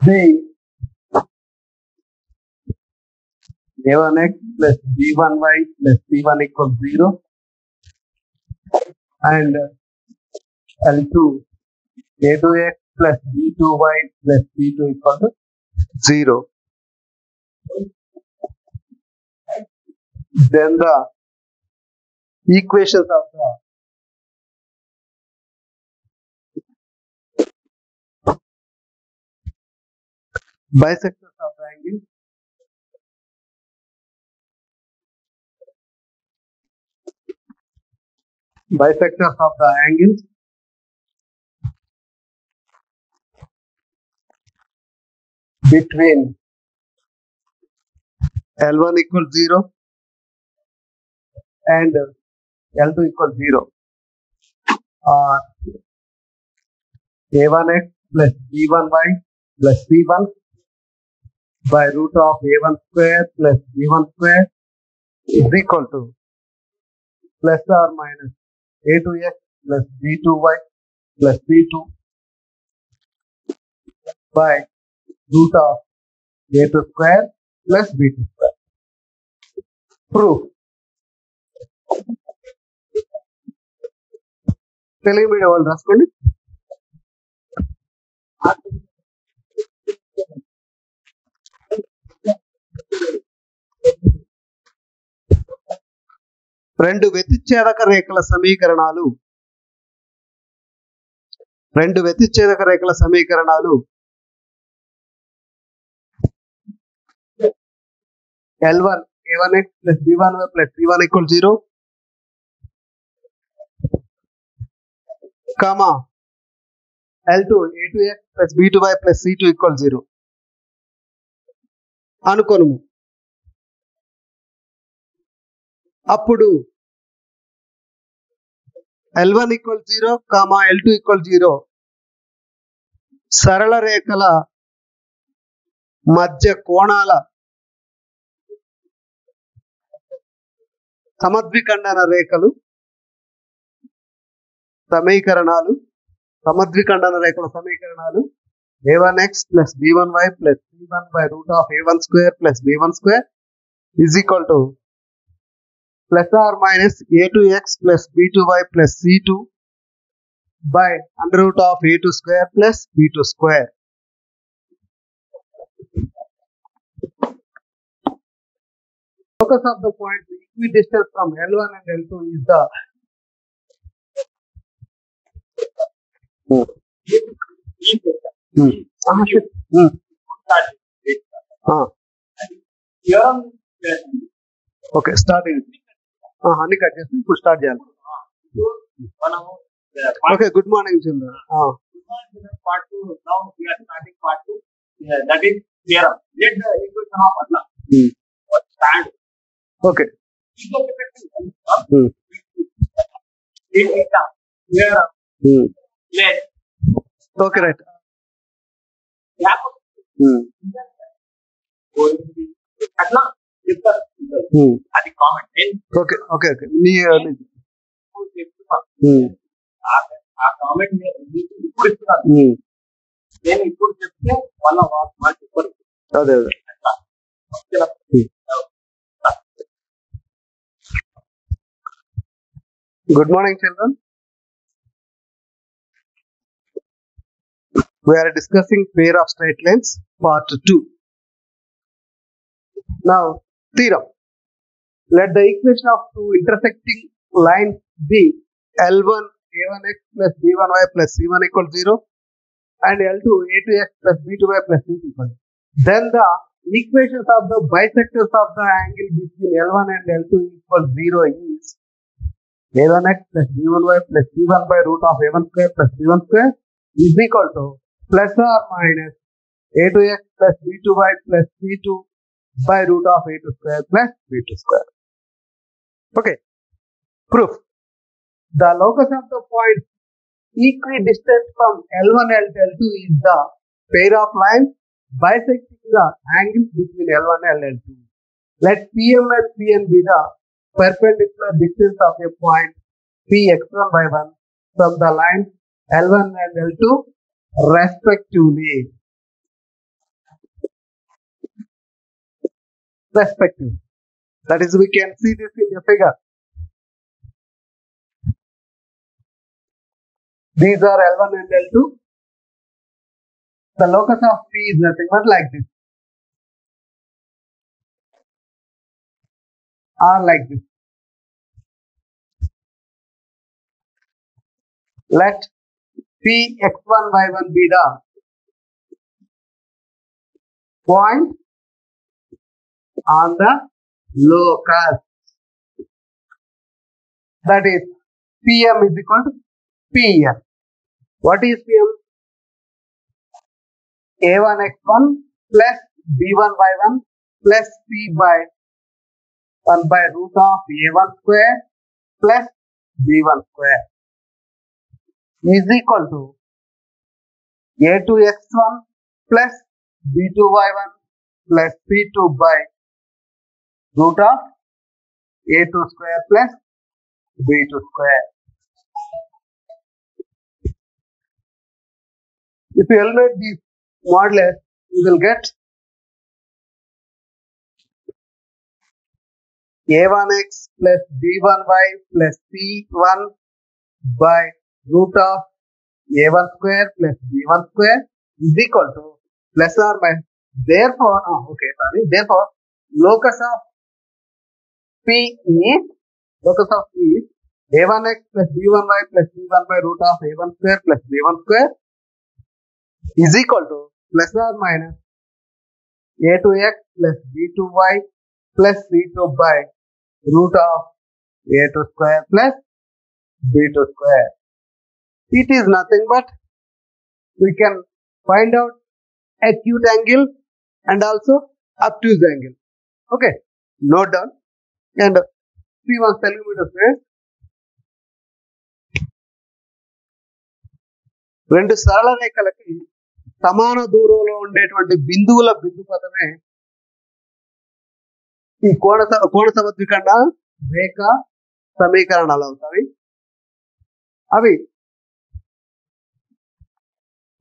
B A1x plus B1y plus C1 equals 0 and L2 A2x plus B2y plus C2 equals 0. Then the equations of the bisectors of the angle between L1 equals 0 and L2 equals 0 are A1x plus B1y plus C1 by root of A1 square plus B1 square is equal to plus or minus A2x plus B2y plus C2 by root of A2 square plus B2 square. Proof. Telugu medium వాళ్ళు రాసుకోండి. రెండు వ్యతిఛేదక రేఖల సమీకరణాలు L1 A1x plus B1y plus C1 equals 0 comma L2 A2x plus B2y plus C2 equals 0 అనుకొనుము. అప్పుడు L1 equals 0 comma L2 equals 0 సరళ రేఖల మధ్య కోణాల సమద్విఖండన రేఖల సమీకరణాలు A1x plus B1y plus C1 by root of A1 square plus B1 square is equal to plus or minus A2x plus B2y plus C2 by under root of A2 square plus B2 square. Focus of the point, the equidistance from L1 and L2 is the okay, starting. Honey cut just ఇప్పుడు start చేయాలి. Okay, good morning children. Part 2. Now we are starting part 2. That is theorem. Let the equation of Allah stand. Okay. Theorem. Let. Okay, right. అట్లా చెప్తారు అది comment. Okay. ఆ comment ఇప్పుడు ఇస్తున్నారు. నేను ఇప్పుడు చెప్తే వాళ్ళ వాళ్ళు చెప్పరు. అదే Good morning children. We are discussing pair of straight lines part 2. Now theorem. Let the equation of two intersecting lines be L1 A1x plus B1y plus C1 equals 0 and L2 A2x plus B2y plus C2 equals 0. Then the equations of the bisectors of the angle between L1 and L2 equals 0 is A1x plus B1y plus C1 by root of A1 square plus C1 square is equal to plus or minus A2x plus B2y plus C2 by root of A2 square plus B2 square. Okay. Proof. The locus of the point equidistant from L1 and L2 is the pair of lines bisecting the angles between L1 and L2. Let PM and PN be the perpendicular distance of a point Px1 by 1 from the lines L1 and L2 respectively. respective. That is, we can see this in the figure. These are L1 and L2. The locus of P is nothing but like this, or like this. Let P x1 y1 be the point on the locus. That is, PM is equal to PM. What is PM? A1 x1 plus B1 y1 plus P by 1 by root of A1 square plus B1 square is equal to A2 x1 plus B2 y1 plus P2 by root of A2 square plus B2 square. If you eliminate these modulus, you will get A1x plus B1y plus C1 by root of A1 square plus B1 square is equal to plus or minus. Therefore, therefore, locus of P is A1x plus B1y plus C1 by root of A1 square plus B1 square is equal to plus or minus A2x plus B2y plus C2 by root of A2 square plus B2 square. It is nothing but we can find out acute angle and also obtuse angle. Okay, note down and see one centimeter square. రెండు సరళ రేఖలకి సమాన దూరంలో ఉండేటువంటి బిందువుల బిందుపథమే ఈ కోణ సమద్విఖండ రేఖ సమీకరణాలు అవుతాయి. అవి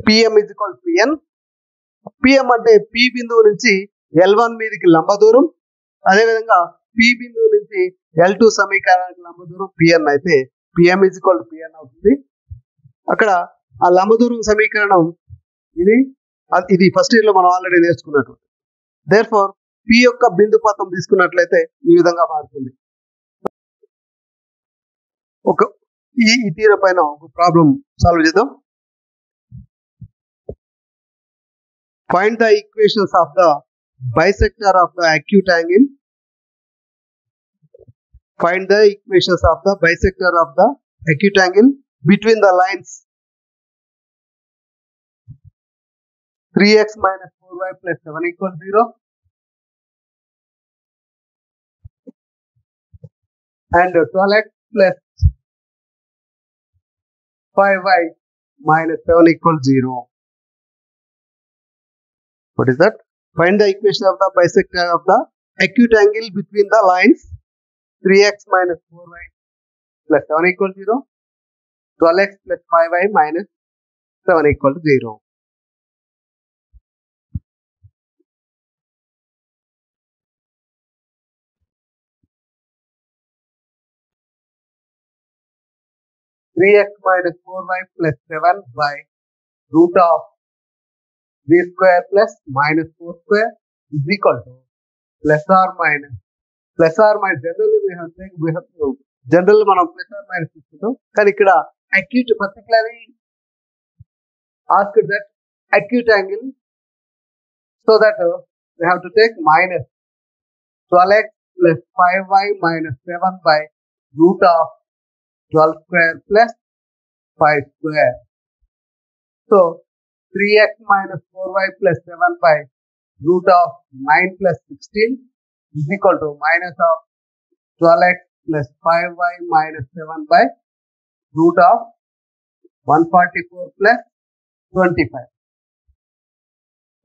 PM is equal PN. PM అంటే పి బిందువు నుంచి L1 మీదకి లంబ దూరం, అదేవిధంగా పి బిందువు నుంచి L2 సమీకరణానికి లంబ దూరం పిఎన్ అయితే పిఎం ఇజ్ ఈక్వల్ పిఎన్ అవుతుంది. అక్కడ ఆ లంబ దూరం సమీకరణం ఇది ఫస్ట్ ఇయర్ లో మనం ఆల్రెడీ నేర్చుకున్నట్టు. దేర్ఫోర్ పి యొక్క బిందు పథం తీసుకున్నట్లయితే ఈ విధంగా మారుతుంది. ఈ తీర పైన ఒక ప్రాబ్లం సాల్వ్ చేద్దాం. Find the equations of the bisector of the acute angle. Find the equations of the bisector of the acute angle between the lines 3x minus 4y plus 7 equals 0 and 12x plus 5y minus 7 equals 0. What is that? Find the equation of the bisector of the acute angle between the lines 3x minus 4y plus 7 equals 0, 12x plus 5y minus 7 equals 0. (3x minus 4y plus 7 by root of b square plus minus 4 square is equal to plus or minus. Generally generally మనం plus or minus తీసుకుంటాం, కానీ ఇక్కడ acute particularly asked that acute angle, so that we have to take minus 12x plus 5y minus 7 by root of 12 square plus 5 square. So 3x minus 4y plus 7 by root of 9 plus 16 is equal to minus of 12x plus 5y minus 7 by root of 144 plus 25.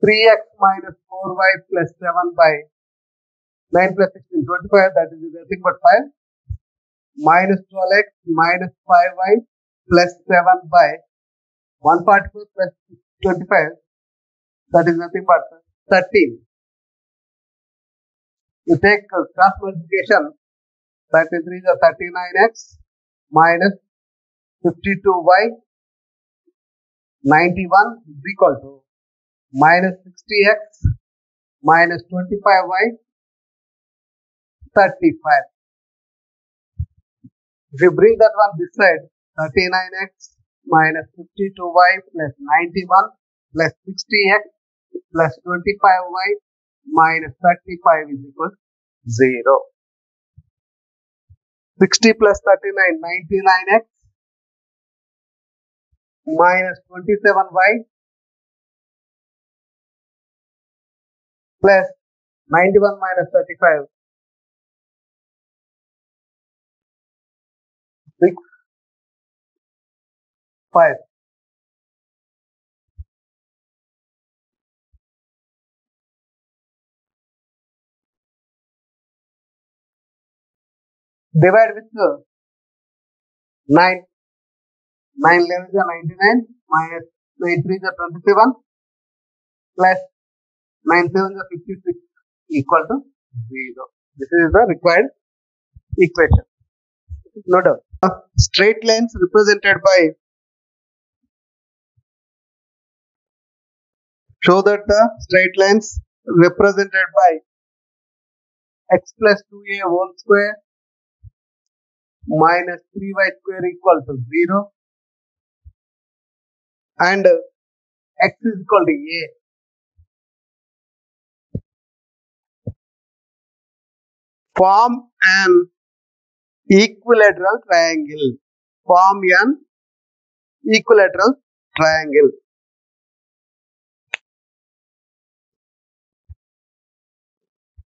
3x minus 4y plus 7 by 9 plus 16, 25, that is nothing but 5, minus 12x minus 5y plus 7 by 144 plus 25, that is nothing but 13. You take cross multiplication. 33 is 39x minus 52y 91 is equal to minus 60x minus 25y 35. If you bring that one this side, 39x minus 52y plus 91 plus 60x plus 25y minus 35 is equal to 0. 60 plus 39, 99x minus 27y plus 91 minus 35, 6, 5. Divide with 9. 9 11 is 99 minus 9 3 is 27 plus 9 7 is 56 equal to 0. This is the required equation. No doubt. Straight lines represented by, show that the straight lines represented by x plus 2a whole square minus 3y square equal to 0 and x is equal to a. Form an equilateral triangle. Form an equilateral triangle.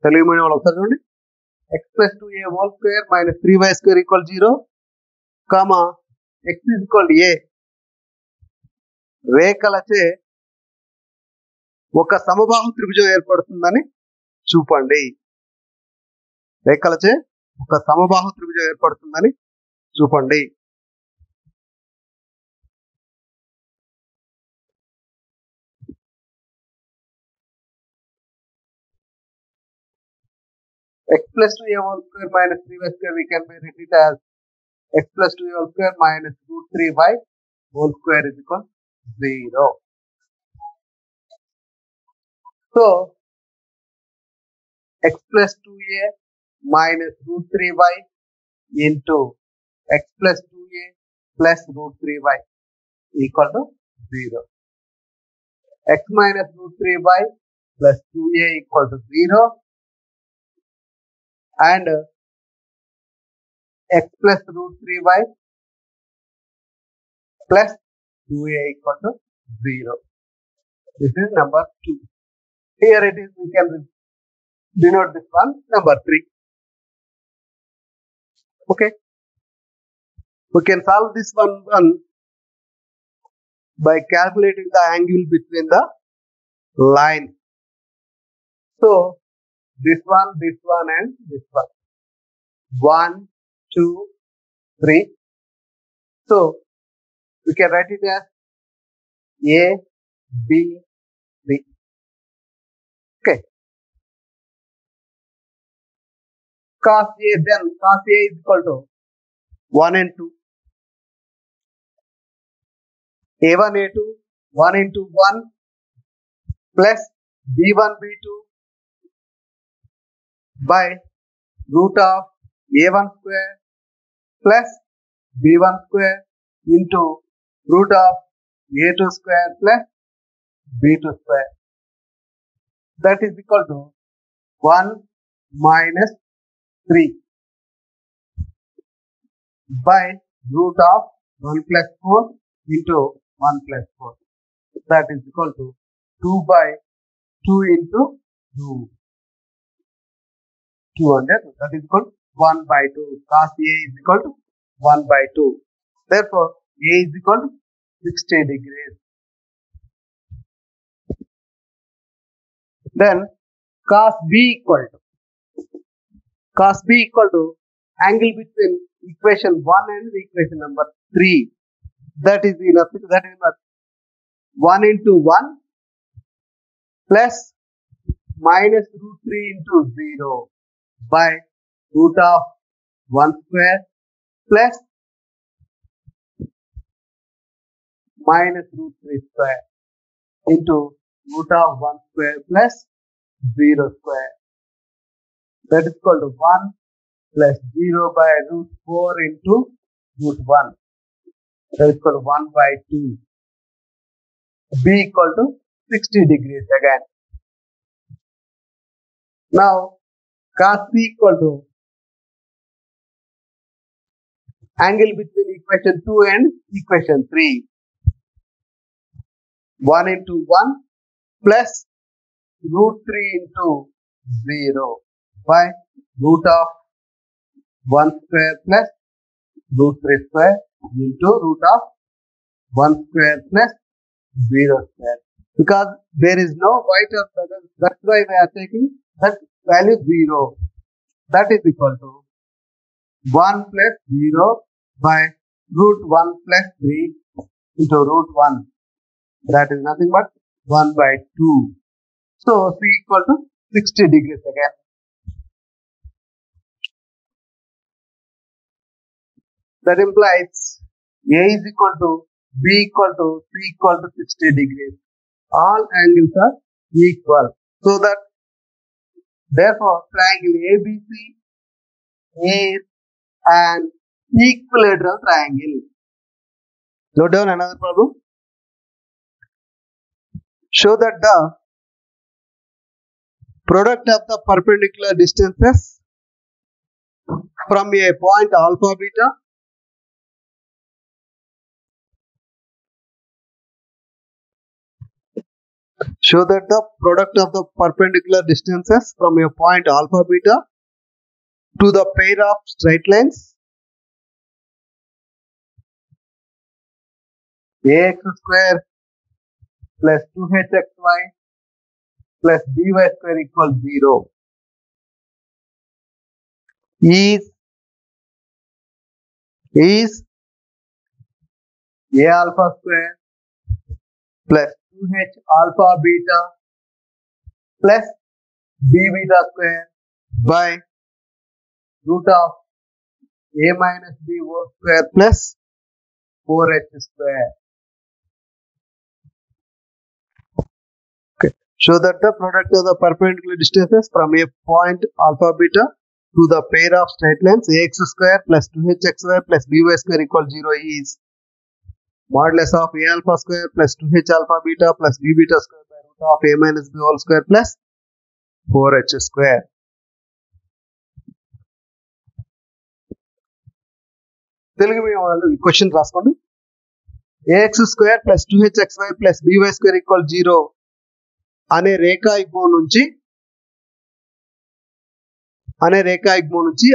Telugu medium వాళ్ళు ఒకసారి చూడండి. x plus 2a whole square minus 3y square equal 0, comma x is equal to a. రేఖలచే ఒక సమబాహు త్రిభుజం ఏర్పడుతుందని చూపండి. రేఖలచే ఒక సమబాహు త్రిభుజం ఏర్పడుతుందని చూపండి. x plus 2a whole square minus 3y square we can be written as x plus 2a whole square minus root 3y whole square is equal to 0. So x plus 2a minus root 3y into x plus 2a plus root 3y equal to 0. X minus root 3y plus 2a equal to 0 and x plus root 3y plus 2a equal to 0. This is number 2. Here it is, we can denote this one, number 3. Okay. We can solve this one by calculating the angle between the lines. So, this one and this one. 1, 2, 3. So, we can write it as A, B, C. Okay. Cos A, then cos A is equal to 1 and 2. A1, A2, 1 into 1 plus B1, B2 by root of A1 square plus B1 square into root of A2 square plus B2 square. That is equal to 1 minus 3 by root of 1 plus 4 into 1 plus 4. That is equal to 2 by 2 into 2. 200. That is equal to 1 by 2. Cos A is equal to 1 by 2. Therefore, A is equal to 60 degrees. Then, cos B equal to angle between equation 1 and equation number 3. That is nothing. That is 1 into 1 plus minus root 3 into 0. by root of 1 square plus minus root 3 square into root of 1 square plus 0 square. That is equal to 1 plus 0 by root 4 into root 1. That is equal to 1 by 2. B equal to 60 degrees again. Now cos B equal to angle between equation 2 and equation 3. 1 into 1 plus root 3 into 0 by root of 1 square plus root 3 square into root of 1 square plus 0 square. Because there is no y term, that's why we are taking that value 0. That is equal to 1 plus 0 by root 1 plus 3 into root 1. That is nothing but 1 by 2. So C equal to 60 degrees again. That implies A is equal to B equal to C equal to 60 degrees. All angles are equal. So that therefore triangle ABC is an equilateral triangle. Note down another problem. Show that the product of the perpendicular distances from a point alpha beta show that the product of the perpendicular distances from a point alpha beta to the pair of straight lines ax square plus 2hxy plus by square equals 0 is a alpha square plus 2h alpha beta plus b beta square by root of a minus b whole square plus 4h square. Okay. Show that the product of the perpendicular distances from a point alpha beta to the pair of straight lines ax square plus 2hxy plus by square equals 0 is modulus of a alpha square plus 2h alpha beta plus b beta square by root of a minus b whole square plus 4h square. Telugu మీ వాళ్ళు ఈ question రాసుకోండి. ax square plus 2hxy plus by square equal 0 అనే రేఖాయుగ్మం నుంచి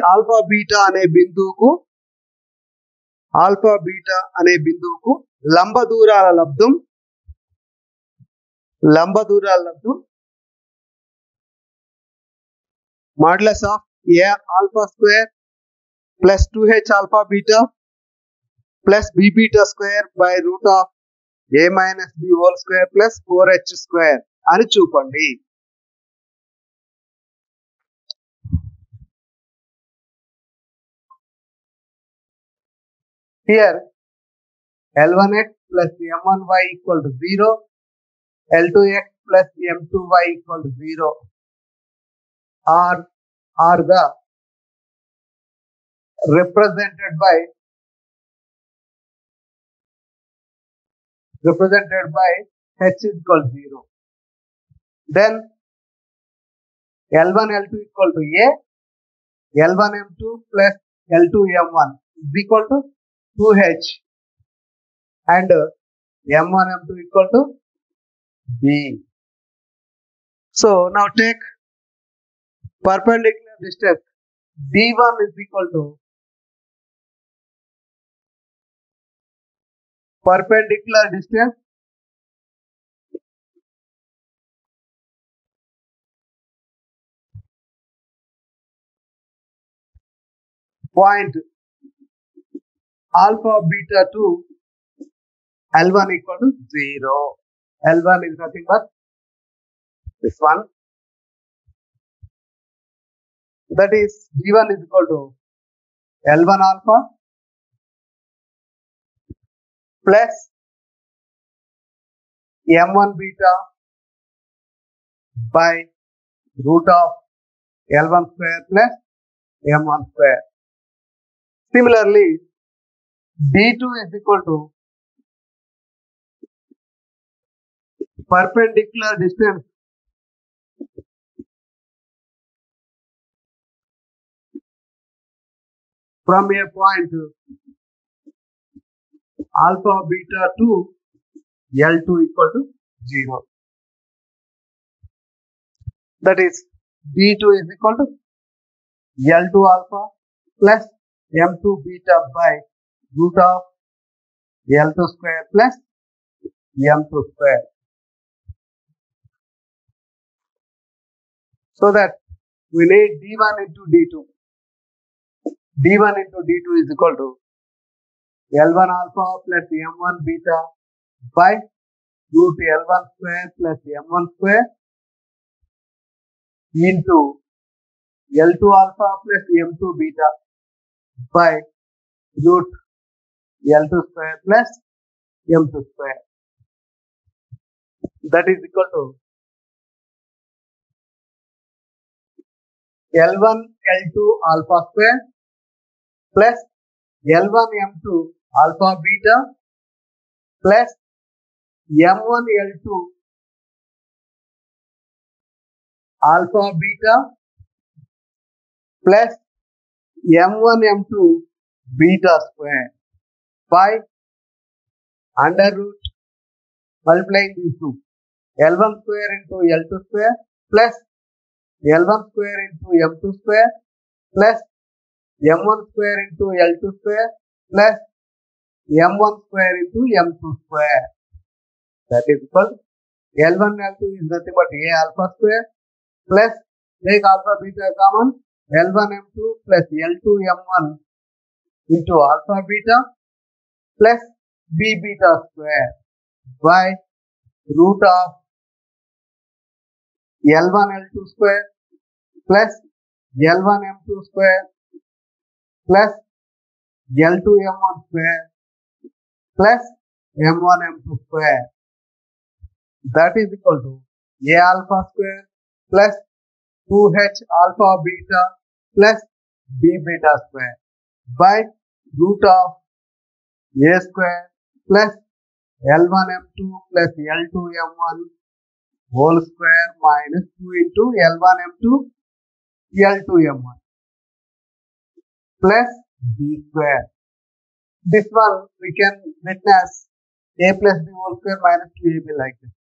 alpha beta అనే బిందువుకు లంబ దూరాల లబ్ధం modulus of a alpha square plus 2h alpha beta plus b beta square by root of a minus b whole square plus 4h square అని చూపండి. Here L1x plus M1y equal to 0, L2x plus M2y equal to 0 are the represented by h is equal to 0. Then L1 L2 equal to A, L1 M2 plus L2 M1 is equal to 2h and M1 M2 equal to B. So now take perpendicular distance D1 is equal to perpendicular distance point alpha beta to L1 equal to 0. L1 is nothing but this one. That is D1 is equal to L1 alpha plus M1 beta by root of L1 square plus M1 square. Similarly, D2 is equal to perpendicular distance from a point alpha beta to L2 equal to 0. That is D2 is equal to L2 alpha plus M2 beta by root of L2 square plus M2 square. So that we need D1 into D2. D1 into D2 is equal to L1 alpha plus M1 beta by root L1 square plus M1 square into L2 alpha plus M2 beta by root L2 square plus M2 square. That is equal to L1 L2 alpha square plus L1 M2 alpha beta plus M1 L2 alpha beta plus M1 M2 beta square by under root multiplying these two, L1 square into L2 square plus L1 square into M2 square plus M1 square into L2 square plus M1 square into M2 square. That is equal to L1 L2 is nothing but A alpha square plus take alpha beta common L1 M2 plus L2 M1 into alpha beta plus B beta square by root of L1 L2 square plus L1 M2 square plus L2 M1 square plus M1 M2 square. That is equal to A alpha square plus 2H alpha beta plus B beta square by root of A square plus L1 M2 plus L2 M1 whole square minus 2 into L1 M2 L2 M1 plus B square. This one we can witness A plus B whole square minus 2AB like this.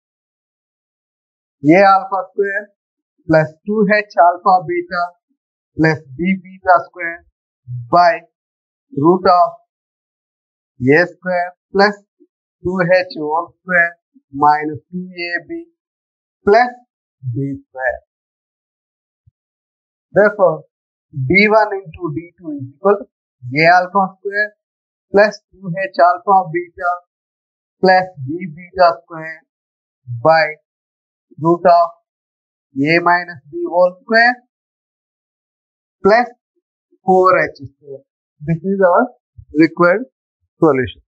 A alpha square plus 2H alpha beta plus B beta square by root of A square plus 2H whole square minus 2AB plus B square. Therefore, D1 into D2 is equal to A alpha square plus 2H alpha beta plus B beta square by root of A minus B whole square plus 4H square. This is our required solution.